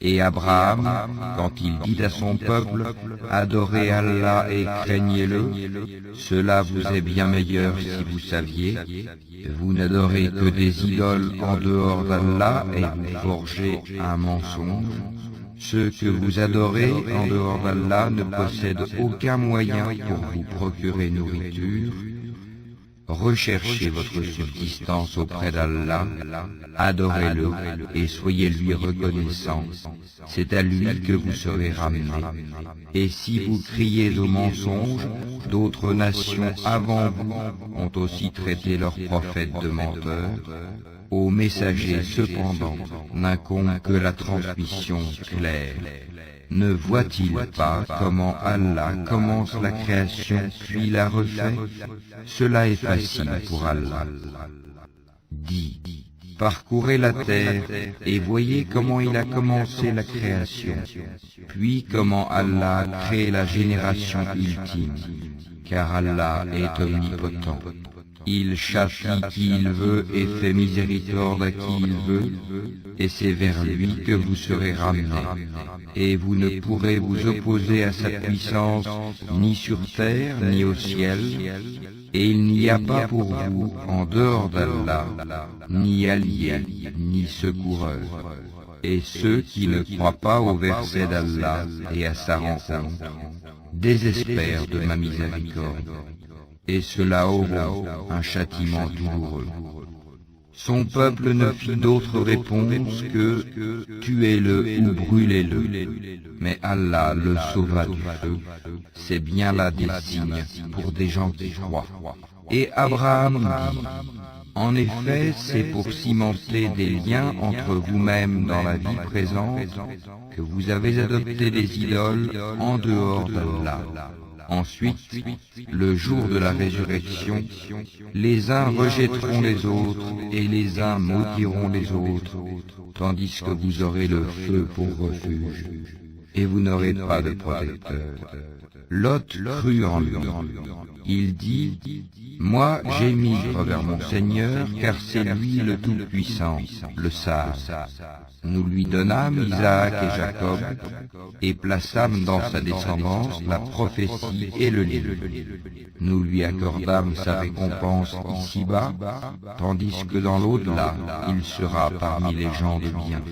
Et Abraham, quand il dit à son peuple, adorez Allah et craignez-le, cela vous est bien meilleur si vous saviez, vous n'adorez que des idoles en dehors d'Allah et vous forgez un mensonge. Ceux que vous adorez en dehors d'Allah ne possèdent aucun moyen pour vous procurer nourriture. Recherchez votre subsistance auprès d'Allah, adorez-le et soyez-lui reconnaissants. C'est à lui que vous serez ramenés. Et si vous criez au mensonge, d'autres nations avant vous ont aussi traité leurs prophètes de menteurs. Aux messagers, cependant, n'incombe que la transmission claire. Ne voit-il pas comment Allah commence la création puis la refait? Cela est facile pour Allah. Dis, parcourez la terre et voyez comment il a commencé la création, puis comment Allah a créé la génération ultime, car Allah est omnipotent. Il châtie qui il veut et fait miséricorde à qui il veut, et c'est vers lui que vous serez ramenés. Et vous ne pourrez vous opposer à sa puissance ni sur terre ni au ciel, et il n'y a pas pour vous, en dehors d'Allah, ni allié, ni secoureur. Et ceux qui ne croient pas au verset d'Allah et à sa rencontre, désespèrent de ma miséricorde. Et ceux-là auront un châtiment douloureux. Son peuple ne fit d'autre réponse que « tuez-le ou brûlez-le ». Mais Allah le sauva du feu. C'est bien là des signes pour des gens qui croient. Et Abraham dit « En effet, c'est pour cimenter des liens entre vous-mêmes dans la vie présente que vous avez adopté des idoles en dehors d'Allah. » Ensuite, le jour de la résurrection, les uns rejetteront les autres et les uns maudiront les autres, tandis que vous aurez le feu pour refuge, et vous n'aurez pas de protecteur. Lot crut en lui. Il dit, « Moi j'émigre vers mon Seigneur, car c'est lui le Tout-Puissant, le Sage. » Nous lui donnâmes Isaac et Jacob, et plaçâmes dans sa descendance la prophétie et le livre. Nous lui accordâmes sa récompense ici-bas, tandis que dans l'au-delà, il sera parmi les gens de bien.